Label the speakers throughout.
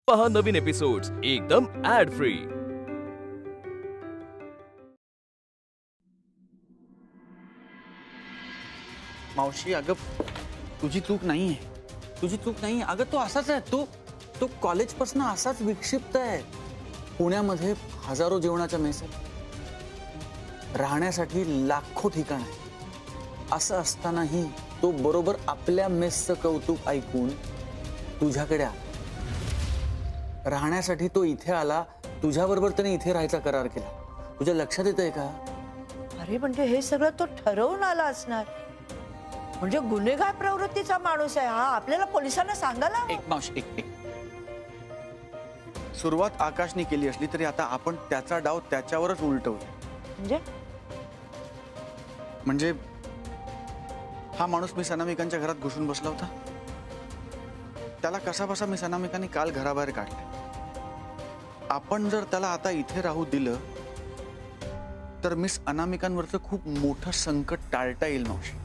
Speaker 1: पहा नवीन एपिसोड्स एकदम add free.
Speaker 2: मावशी अगं तुझी चूक नाही आहे, तुझी चूक नाही आहे. अगं तो असाच आहे, तो कॉलेजपासून असाच विक्षिप्त आहे. पुण्यामध्ये हजारो जेवणाच्या मेस आहेत, राहण्यासाठी लाखो ठिकाण आहे. असं असतानाही तो बरोबर आपल्या मेसचं कौतुक ऐकून तुझ्याकडे आला. राहण्यासाठी तो इथे आला, तुझ्याबरोबर त्याने इथे राहायचा करार केला. तुझ्या लक्षात येतंय का?
Speaker 3: अरे म्हणजे हे सगळं तो ठरवून आला असणार. म्हणजे गुन्हेगार प्रवृत्तीचा माणूस आहे हा. आपल्याला पोलिसांना सांगायला हवं.
Speaker 2: एक मावशी एक सुरुवात आकाशने केली असली तरी आता आपण त्याचा डाव त्याच्यावरच उलटवूया. म्हणजे हा माणूस मी अनामिकांच्या घरात घुसून बसला होता. त्याला कसा बसा मी अनामिकांनी काल घराबाहेर काढलाय. आपण जर त्याला आता इथे राहू दिलं तर मिस अनामिकांवरचं खूप मोठं संकट टाळता येईल मावशी.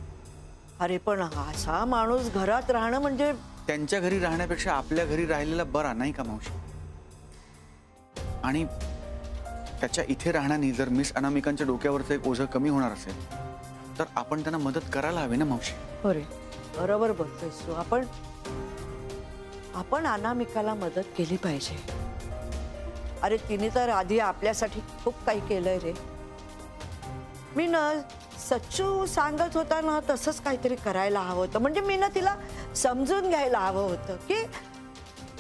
Speaker 3: अरे पण असा माणूस घरात राहणं म्हणजे
Speaker 2: त्यांच्या घरी राहण्यापेक्षा आपल्या घरी राहिलेला बरा नाही का मावशी? आणि त्याच्या इथे राहण्याने जर मिस अनामिकांच्या डोक्यावरचं एक ओझं कमी होणार असेल तर आपण त्यांना मदत करायला हवी ना मावशी?
Speaker 3: अरे बरोबर बोलतोयस तू. आपण अनामिकाला मदत केली पाहिजे. अरे तिने तर आधी आपल्यासाठी खूप काही केलंय रे. मी ना सच्चू सांगत होता ना तसंच काहीतरी करायला हवं होतं. म्हणजे मी ना तिला समजून घ्यायला हवं होतं की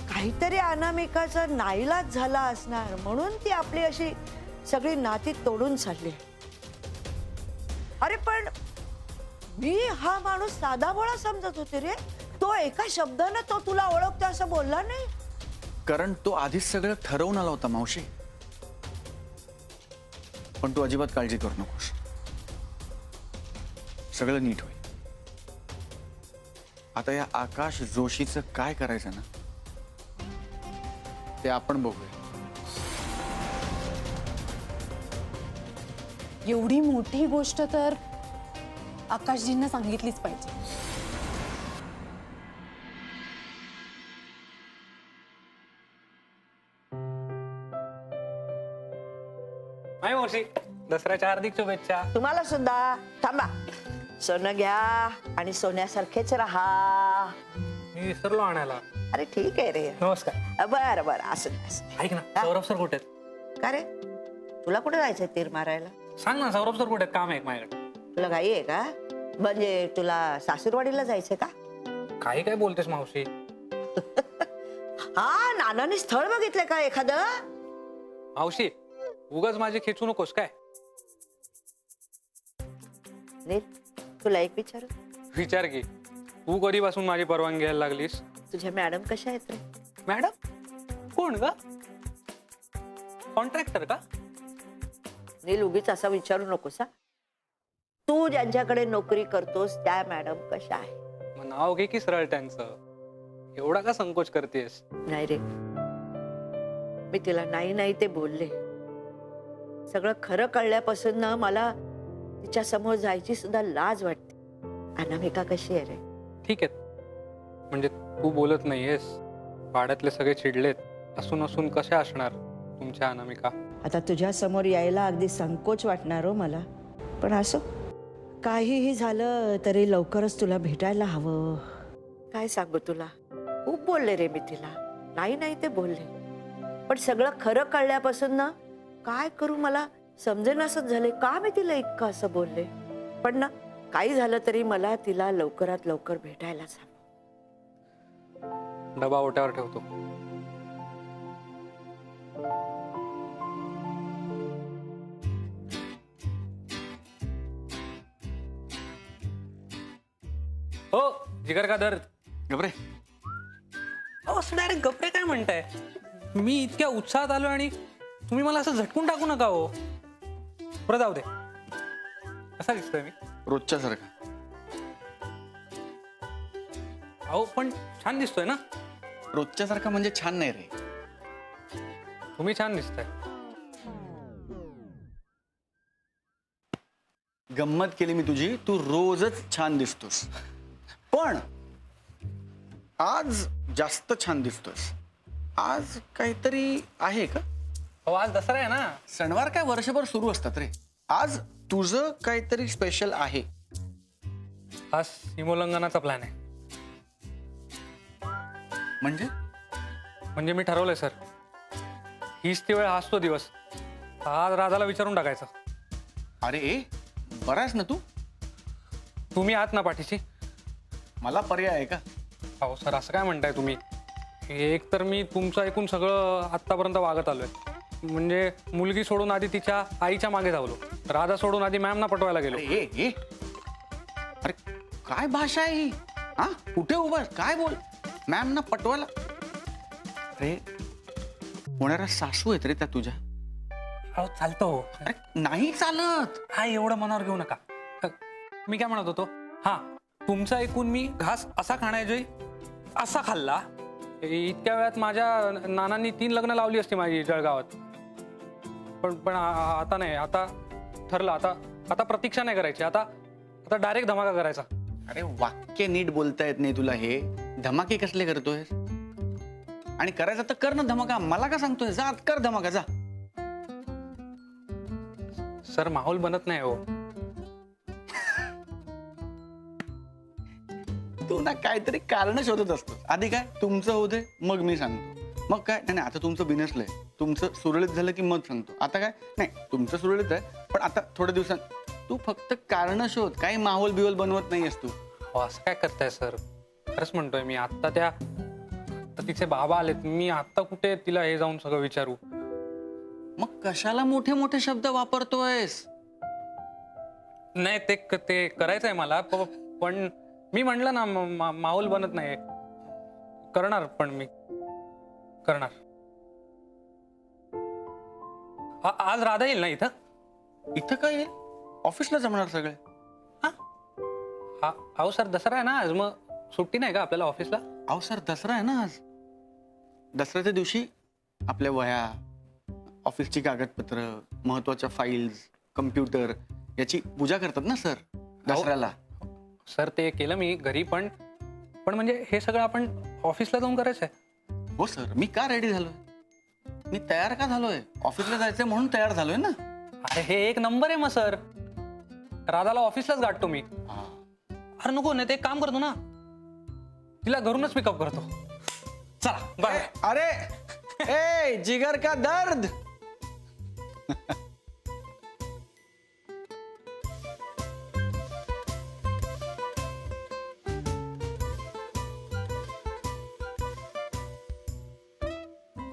Speaker 3: काहीतरी अनामिकाचा नाईलाज झाला असणार म्हणून ती आपली अशी सगळी नाती तोडून चालली. अरे पण मी हा माणूस साधाभोळा समजत होते रे. तो एका शब्दानं तो तुला ओळखतो असं बोलला नाही.
Speaker 2: कारण तो आधीच सगळं ठरवून आला होता मावशी. पण तू अजिबात काळजी करू नकोस, सगळं नीट होईल. आता या आकाश जोशीचं काय करायचं ना ते आपण बघूया.
Speaker 4: एवढी मोठी गोष्ट तर आकाशजींना सांगितलीच पाहिजे.
Speaker 5: नाही मावशी, दसऱ्याच्या हार्दिक शुभेच्छा.
Speaker 3: तुम्हाला सुद्धा. थांबा, सोनं घ्या आणि सोन्यासारखेच राहा.
Speaker 5: मी विसरलो आणायला.
Speaker 3: अरे ठीक आहे रे.
Speaker 5: नमस्कार.
Speaker 3: बरं बरं असं असं.
Speaker 5: ऐक ना, सौरभ सर कुठे आहेत?
Speaker 3: का रे तुला कुठे जायचंय तीर मारायला?
Speaker 5: सांग ना, सौरभ सर कुठे आहेत? काम आहे एक माझ्याकडे.
Speaker 3: तुला घाई आहे का? म्हणजे तुला सासूरवाडीला जायचंय का?
Speaker 5: काही काय बोलतेस मावशी?
Speaker 3: हा, नानाने स्थळ बघितलंय का एखादं?
Speaker 5: मावशी उगाच माझी खेचू नकोस काय.
Speaker 3: नील, तुला एक विचारू?
Speaker 5: विचार की, तू कधीपासून माझी परवानगी घ्यायला लागलीस?
Speaker 3: तुझ्या मॅडम कशा आहेत रे?
Speaker 5: मॅडम? कोण ग? कॉन्ट्रॅक्टर का?
Speaker 3: नील, उगीच असा विचारू नकोस हा. तू ज्यांच्याकडे नोकरी करतोस त्या मॅडम कशा आहे?
Speaker 5: मग नाव घे की सरळ त्यांचं. एवढा का संकोच करतेस?
Speaker 3: नाही रे, मी तिला नाही नाही ते बोलले. सगळं खरं कळल्यापासून ना मला तिच्या समोर जायची सुद्धा लाज वाटते. अनामिका कशी आहे रे?
Speaker 5: ठीक आहे. म्हणजे तू बोलत नाहीयेस, वाड्यातले सगळे चिडलेत, असून असून कशा असणार तुमच्या अनामिका?
Speaker 3: आता तुझ्या समोर यायला अगदी संकोच वाटणार हो मला. पण असो, काहीही झालं तरी लवकरच तुला भेटायला हवं. काय सांगू तुला, खूप बोलले रे मी तिला. नाही नाही ते बोलले. पण सगळं खरं कळल्यापासून ना काय करू मला समजेनासच झाले. का मी तिला इतकं असं बोलले? पण ना काही झालं तरी मला तिला लवकरात लवकर भेटायलाच हवं.
Speaker 5: डबा ओट्यावर ठेवतो. हो जिगर का दर्द.
Speaker 2: गबरे,
Speaker 5: अहो असं डायरेक्ट गप्पे काय म्हणताय? मी इतक्या उत्साहात आलो आणि तुम्ही मला असं झटकून टाकू नका हो. बरं जाऊ दे. कसा दिसतोय मी?
Speaker 2: रोजच्या सारखा.
Speaker 5: अहो पण छान दिसतोय ना.
Speaker 2: रोजच्या सारखा म्हणजे छान नाही रे.
Speaker 5: तुम्ही छान दिसताय.
Speaker 2: गंमत केली मी तुझी. तू रोजच छान दिसतोस, पण आज जास्त छान दिसतोस. आज काहीतरी आहे का?
Speaker 5: हो आज दसरा आहे ना.
Speaker 2: सणवार काय वर्षभर सुरू असतात रे. आज तुझं काहीतरी स्पेशल आहे.
Speaker 5: आज सीमोल्लंघनाचा प्लॅन आहे.
Speaker 2: म्हणजे
Speaker 5: मी ठरवलंय सर, हीच ती वेळ, हाच तो दिवस. आज राधाला विचारून टाकायचं.
Speaker 2: अरे बराच ना तू.
Speaker 5: तुम्ही आहात ना पाठीशी.
Speaker 2: मला पर्याय आहे का?
Speaker 5: हो सर, असं काय म्हणताय तुम्ही? एक तर मी तुमचं ऐकून सगळं आत्तापर्यंत वागत आलोय. म्हणजे मुलगी सोडून आधी तिच्या आईच्या मागे धावलो, राधा सोडून आधी मॅमना पटवायला गेलो.
Speaker 2: अरे काय भाषा आहे ही? हा कुठे उभा काय बोल मॅम ना पटवायला? अरे होणाऱ्या सासू आहेत रे त्या तुझ्या.
Speaker 5: अहो चालतो.
Speaker 2: अरे नाही चालत.
Speaker 5: हा एवढं मनावर घेऊ नका. मी काय म्हणत होतो, हा तुमचं ऐकून मी घास असा खाण्याऐवजी असा खाल्ला. इतक्या वेळात माझ्या नानांनी 3 लग्न लावली असती माझी जळगावात. पण आता नाही. आता ठरलं. आता प्रतीक्षा नाही करायची. आता डायरेक्ट धमाका करायचा.
Speaker 2: अरे वाक्य नीट बोलता येत नाही तुला. हे धमाके कसले करतोय? आणि करायचं तर कर ना धमाका. मला का सांगतोय? जा कर धमाका जा.
Speaker 5: सर माहोल बनत नाही हो.
Speaker 2: तू ना काहीतरी कारण शोधत असतो. आधी काय तुमचं होऊ दे मग मी सांगतो. मग काय नाही आता तुमचं बिनसलंय. तुमचं सुरळीत झालं की मग सांगतो. आता काय नाही तुमचं सुरळीत आहे पण आता थोड्या दिवसांत तू फक्त कारण शोध. काही माहोल बिहोल बनवत नाहीयेस तू.
Speaker 5: हो असं काय करताय सर? खरंच म्हणतोय मी. आता तिचे बाबा आलेत. मी आता कुठे तिला हे जाऊन सगळं विचारू?
Speaker 2: मग कशाला मोठे मोठे शब्द वापरतोयस?
Speaker 5: नाही ते करायचंय मला. पण मी म्हणलं ना माहोल बनत नाही. करणार. पण मी करणार. आज राधा येईल ना इथं?
Speaker 2: इथं काय येईल? ऑफिसला जमणार सगळे.
Speaker 5: अहो सर दसरा आहे ना आज. मग सुट्टी नाही का आपल्याला ऑफिसला?
Speaker 2: अहो सर दसरा आहे ना आज. दसऱ्याच्या दिवशी आपल्या वह्या, ऑफिसची कागदपत्र, महत्वाच्या फाईल्स, कम्प्युटर याची पूजा करतात ना सर दसऱ्याला.
Speaker 5: सर ते केलं मी घरी. पण म्हणजे हे सगळं आपण ऑफिसला जाऊन करायचंय.
Speaker 2: हो सर. मी का रेडी झालोय? मी तयार का झालोय? ऑफिसला जायचंय म्हणून तयार झालोय ना.
Speaker 5: अरे हे एक नंबर आहे मग सर. राधाला ऑफिसलाच गाठतो मी. अरे नको नाही ते एक काम करतो ना, तिला घरूनच पिकअप करतो. चला बाय.
Speaker 2: अरे जिगर का दर्द.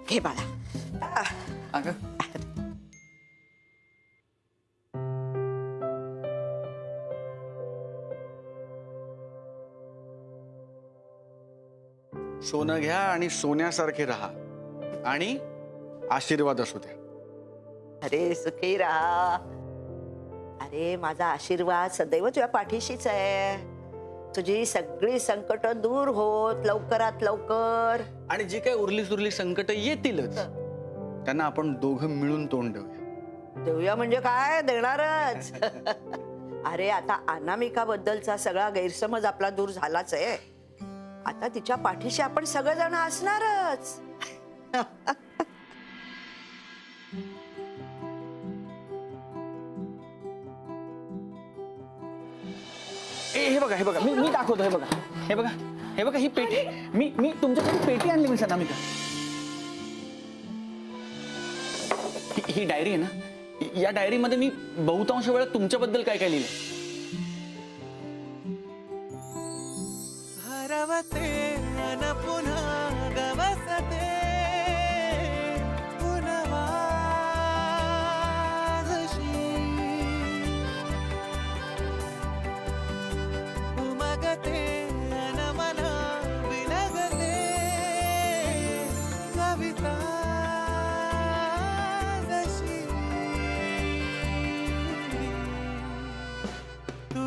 Speaker 3: घे बाळा.
Speaker 2: अगं सोनं घ्या आणि सोन्यासारखे राहा आणि आशीर्वाद असू द्या.
Speaker 3: अरे सुखी राहा. अरे माझा आशीर्वाद सदैव तुझ्या पाठीशीच आहे. तुझी सगळी संकट दूर होत लवकरात लवकर.
Speaker 2: आणि जी काही उरली सुरली संकट येतीलच त्यांना आपण दोघं मिळून तोंड देऊया.
Speaker 3: देऊया म्हणजे काय? देणारच. अरे आता अनामिका बद्दलचा सगळा गैरसमज आपला दूर झालाच आहे. आता तिच्या पाठीशी आपण सगळेजण असणारच.
Speaker 2: हे बघा मी दाखवतो. हे बघा ही पेटी. मी तुमच्यासाठी पेटी आणली मी अनामिका. ही डायरी आहे ना. या डायरीमध्ये मी बहुतांश वेळा तुमच्याबद्दल काय काय लिहिलं.
Speaker 6: हरवते अन पुन्हा गवसते पुन्हा वाजशी उमगते अन मना विलगते कविता जशी तू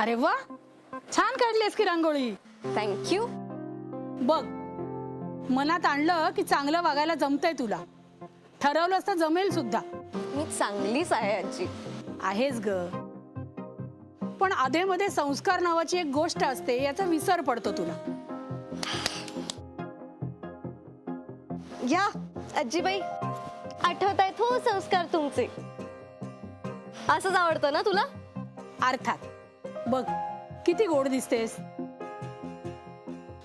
Speaker 7: अरे वा, छान काढलीस की रांगोळी.
Speaker 4: थँक्यू.
Speaker 7: बघ, मनात आणलं की चांगलं वागायला जमतंय तुला. ठरवलंस तर जमेल सुद्धा.
Speaker 4: मी चांगलीच आहे आजी.
Speaker 7: आहेस ग, पण आधेमध्ये संस्कार नावाची एक गोष्ट असते, याचा विसर पडतो तुला.
Speaker 4: या आजीबाई, आठवत आहेत हो संस्कार तुमचे. असंच आवडतं ना तुला?
Speaker 7: अर्थात. बघ किती गोड दिसतेस.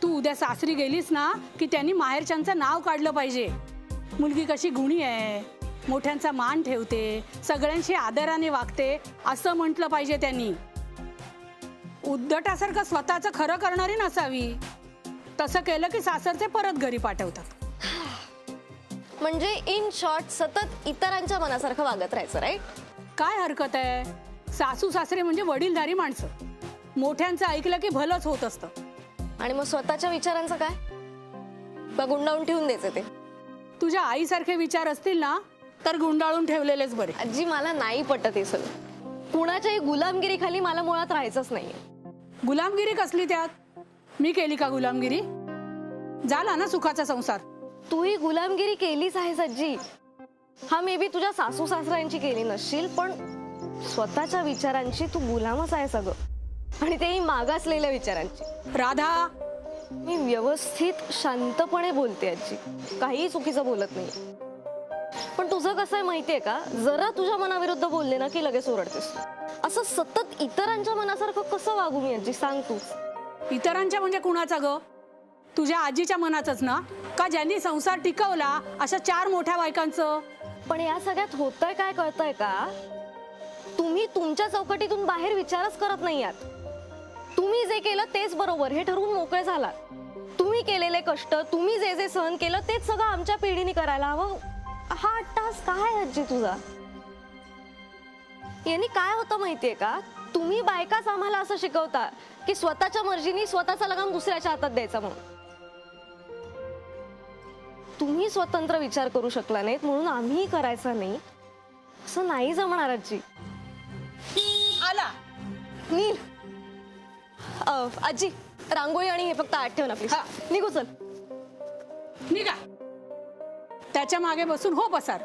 Speaker 7: तू उद्या सासरी गेलीस ना की त्यांनी माहेरच्यांचं नाव काढलं पाहिजे. मुलगी कशी गुणी आहे, मोठ्यांचा मान ठेवते, सगळ्यांशी आदराने वागते, असं म्हटलं पाहिजे त्यांनी. उद्धटासारखं स्वतःचं खरं करणारी नसावी. तसं केलं की सासरचे परत घरी पाठवतात.
Speaker 4: म्हणजे इन शॉर्ट सतत इतरांच्या मनासारखं वागत राहायचं, राईट?
Speaker 7: काय हरकत आहे? सासू सासरे म्हणजे वडीलधारी माणसं. मोठ्यांचं ऐकलं की भलंच होत असतं.
Speaker 4: आणि मग स्वतःच्या विचारांचं काय? का गुंडाळून ठेवून द्यायचे ते?
Speaker 7: तुझ्या आईसारखे विचार असतील ना तर गुंडाळून ठेवलेलेच बरे.
Speaker 4: आजी, मला नाही पटत हे सगळं. कुणाच्याही गुलामगिरी खाली मला मुळात राहायचंच नाहीये.
Speaker 7: गुलामगिरी कसली त्यात? मी केली का गुलामगिरी? झाला ना सुखाचा संसार.
Speaker 4: तूही गुलामगिरी केलीच आहेस आजी. हा मे बी तुझ्या सासू सासऱ्यांची केली नसशील, पण स्वतःच्या विचारांची तू गुलामच आहे सगळं. आणि तेही मागासलेल्या विचारांची.
Speaker 7: राधा,
Speaker 4: मी व्यवस्थित शांतपणे बोलते आजी, काहीही चुकीचं बोलत नाही. पण तुझं कसं आहे माहितीये का, जरा तुझ्या मनाविरुद्ध बोलले ना की लगेच ओरडतेस. असं सतत इतरांच्या मनासारखं कसं वागू मी आजी, सांग तू.
Speaker 7: इतरांच्या म्हणजे कुणाचा ग? तुझ्या आजीच्या मनाचंच ना, का ज्यांनी संसार टिकवला अशा 4 मोठ्या बायकांचं?
Speaker 4: पण या सगळ्यात होतंय काय कळतंय का? तुम्ही तुमच्या चौकटीतून बाहेर विचारच करत नाही आहात. तुम्ही जे केलं तेच बरोबर हे ठरवून मोकळे झालात. तुम्ही केलेले कष्ट, तुम्ही जे जे सहन केलं तेच सगळं आमच्या पिढीने करायला हवं. हा टास काय आजी तुझा? यांनी काय होतं माहितीये का, तुम्ही बायकाच आम्हाला असं शिकवता की स्वतःच्या मर्जीने स्वतःचा लगाम दुसऱ्याच्या हातात द्यायचा म्हणून. तुम्ही स्वतंत्र विचार करू शकला नाहीत म्हणून आम्ही करायचा नाही, असं नाही जमणार आजी.
Speaker 7: आला
Speaker 4: नील, आजी रांगोळी आणि हे फक्त आठ ठेव ना प्लीज. निघू चल.
Speaker 7: निघा. त्याच्या मागे बसून हो पसार.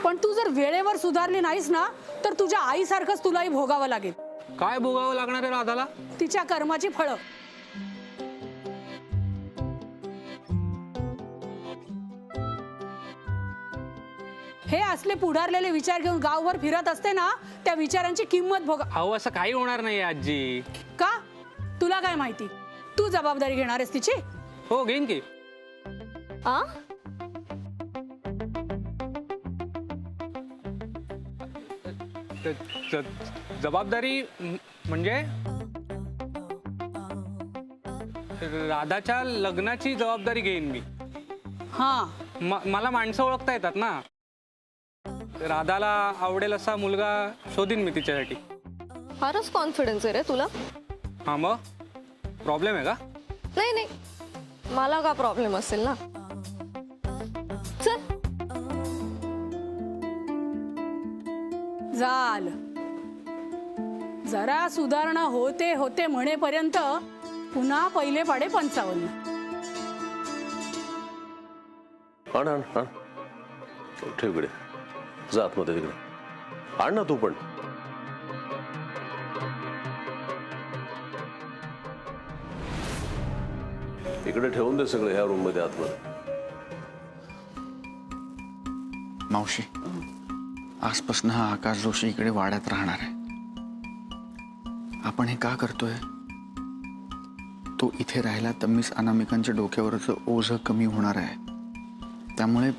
Speaker 7: पण तू जर वेळेवर सुधारली नाहीस ना तर तुझ्या आईसारखंच तुलाही भोगावं लागेल.
Speaker 5: काय भोगावं लागणार आहे राधाला?
Speaker 7: तिच्या कर्माची फळं. हे असले पुढारलेले विचार घेऊन गावभर फिरत असते ना, त्या विचारांची किंमत भोगा.
Speaker 5: अहो, असं काही होणार नाही आजी.
Speaker 7: का? तुला काय माहिती? तू जबाबदारी घेणार आहेस तिची?
Speaker 5: हो, घेईन की.
Speaker 4: आ?
Speaker 5: जबाबदारी म्हणजे राधाच्या लग्नाची जबाबदारी घेईन मी.
Speaker 7: हा,
Speaker 5: मला माणसं ओळखता येतात ना. राधाला आवडेल असा मुलगा शोधीन मी तिच्यासाठी.
Speaker 4: फारच कॉन्फिडन्स आहे रे तुला.
Speaker 5: हा, मग प्रॉब्लेम आहे का?
Speaker 4: नाही नाही, मला का प्रॉब्लेम असेल ना. चल.
Speaker 7: झालं. जरा सुधारणा होते होते म्हणेपर्यंत पुन्हा पहिले पाडे 55.
Speaker 8: आण आण आण, ठेव इकडे. जा आतमध्ये तिकडे. आण ना तू पण. इकडे ठेवून दे सगळे, ह्या रूम मध्ये आतमध्ये.
Speaker 2: मावशी, आजपासून हा आकाश जोशी इकडे वाड्यात राहणार आहे. आपण हे का करतोय? तो इथे राहिला तर मिस अनामिकांच्या डोक्यावरचं ओझं कमी होणार आहे. त्यामुळे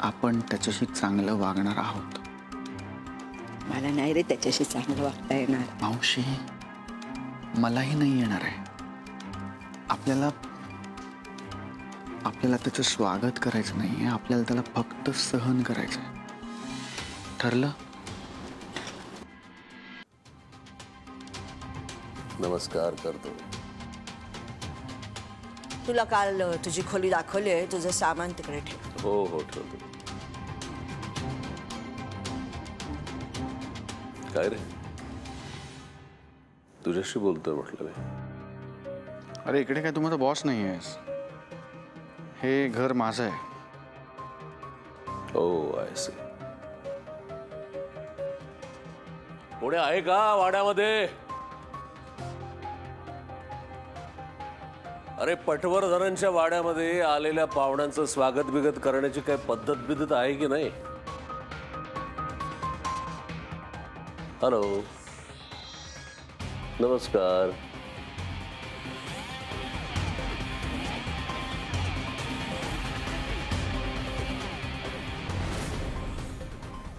Speaker 2: आपण त्याच्याशी चांगलं वागणार आहोत.
Speaker 3: मला नाही रे त्याच्याशी चांगलं वागता येणार.
Speaker 2: मावशी, मलाही नाही येणार आहे. आपल्याला त्याचं स्वागत करायचं नाही, आपल्याला त्याला फक्त सहन करायचं आहे. ठरलं?
Speaker 8: नमस्कार करतो.
Speaker 3: तुला काल तुझी खोली दाखवली आहे, तुझं सामान तिकडे ठेव.
Speaker 8: हो हो, ठेवतो. काय रे, तुझ्याशी बोलतोय म्हटलं मी.
Speaker 2: अरे इकडे काय तू माझा बॉस नाही आहेस, हे घर माझं आहे.
Speaker 8: ओ आय सी. कोणी आहे का वाड्यामध्ये? अरे पटवर्धनांच्या वाड्यामध्ये आलेल्या पाहुण्यांचं स्वागत बिगत करण्याची काय पद्धत बिद्धत आहे की नाही? हॅलो, नमस्कार.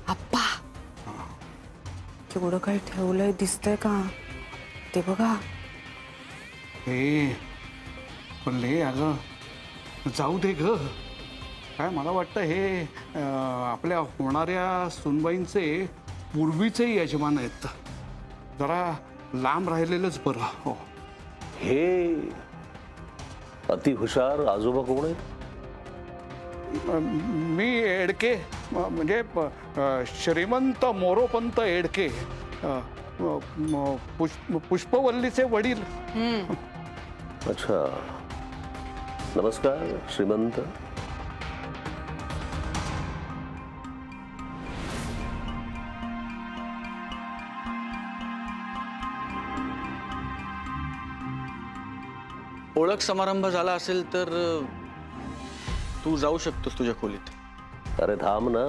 Speaker 9: आप्पा, केवढं काही ठेवलंय दिसतंय का ते बघा.
Speaker 10: हे पण ले अगं, जाऊ दे ग. काय मला वाटतं हे आपल्या होणाऱ्या सुनबाईंचे पूर्वीचे यजमान आहेत. जरा लांब राहिलेलंच बरं. हो,
Speaker 8: हे अतिहुशार आजोबा कोण आहेत?
Speaker 10: मी एडके, म्हणजे श्रीमंत मोरोपंत एडके, पुष्पवल्लीचे वडील.
Speaker 8: अच्छा, नमस्कार श्रीमंत.
Speaker 2: ओळख समारंभ झाला असेल तर तू जाऊ शकतोस तुझ्या खोलीत.
Speaker 8: अरे थांब ना,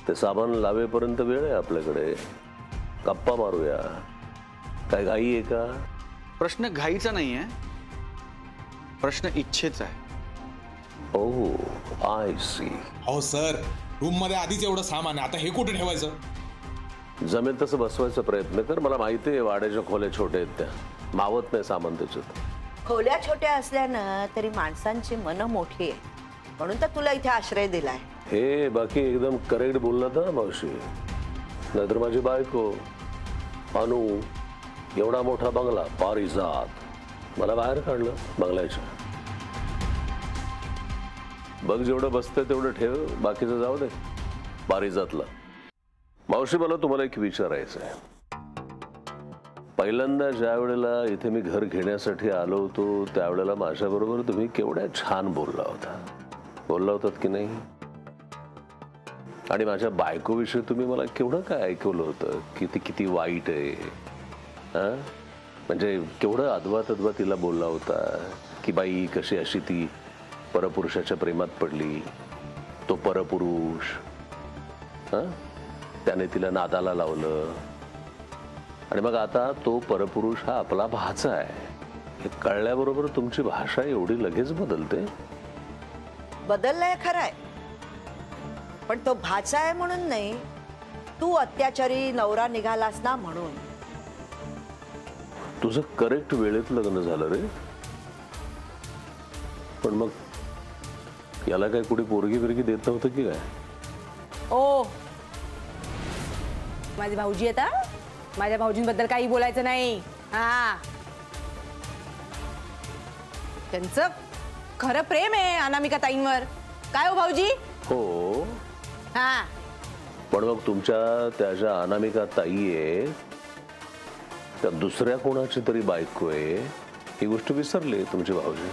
Speaker 8: ते साबण लावेपर्यंत वेळ आहे आपल्याकडे. गप्पा मारूया. काय घाई आहे का?
Speaker 2: प्रश्न घाईचा नाही आहे, प्रश्न इच्छेचा आहे.
Speaker 8: ओह आय सी.
Speaker 11: हो सर, रूम मध्ये आधीच एवढं सामान आहे, आता हे कुठे ठेवायचं?
Speaker 8: जमेल तसं बसवायचा प्रयत्न कर. मला माहिती आहे वाड्याच्या खोल्या छोट्या आहेत, त्या मावत नाही सामान त्याच्यात.
Speaker 3: खोल्या छोट्या असल्यानं तरी माणसांची मनं मोठी आहे, म्हणून तर तुला इथे आश्रय दिलाय.
Speaker 8: हे बाकी एकदम करेक्ट बोललात ना मावशी. नाहीतर माझी बायको अनु, एवढा मोठा बंगला पारिजात, मला बाहेर काढलं बंगल्याच्या. बघ जेवढं बसतंय तेवढं ठेव, बाकीचं जाऊ दे पारिजातला. मावशी, मला तुम्हाला एक विचारायचं आहे. पहिल्यांदा ज्या वेळेला इथे मी घर घेण्यासाठी आलो होतो त्यावेळेला माझ्याबरोबर तुम्ही केवढ्या छान बोलला होतात की नाही? आणि माझ्या बायकोविषयी तुम्ही मला केवढं काय ऐकवलं होतं की ती किती वाईट आहे. म्हणजे केवढं अद्वात तिला बोलला होता की बाई कशी अशी ती परपुरुषाच्या प्रेमात पडली, तो परपुरुष त्याने तिला नादाला लावलं, आणि मग आता तो परपुरुष हा आपला भाचा आहे. हे कळल्याबरोबर तुमची भाषा एवढी लगेच बदलते?
Speaker 3: बदललाय खरंय, पण तो भाचा आहे म्हणून नाही, तू अत्याचारी नवरा निघालास ना म्हणून.
Speaker 8: तुझं करेक्ट वेळेत लग्न झालं रे. पण मग याला काय कुठे पोरगी बिरगी देत नव्हतं की काय?
Speaker 9: ओ, माझे भाऊजी येता, माझ्या भाऊजींबद्दल काही बोलायचं नाही. हा, त्यांचं खरं प्रेम आहे अनामिका ताईंवर. काय हो भाऊजी?
Speaker 8: हो,
Speaker 9: हा,
Speaker 8: पण मग तुमच्या त्या ज्या अनामिका ताई आहे त्या दुसऱ्या कोणाची तरी बायको आहे ही गोष्ट विसरली तुमचे भाऊजी.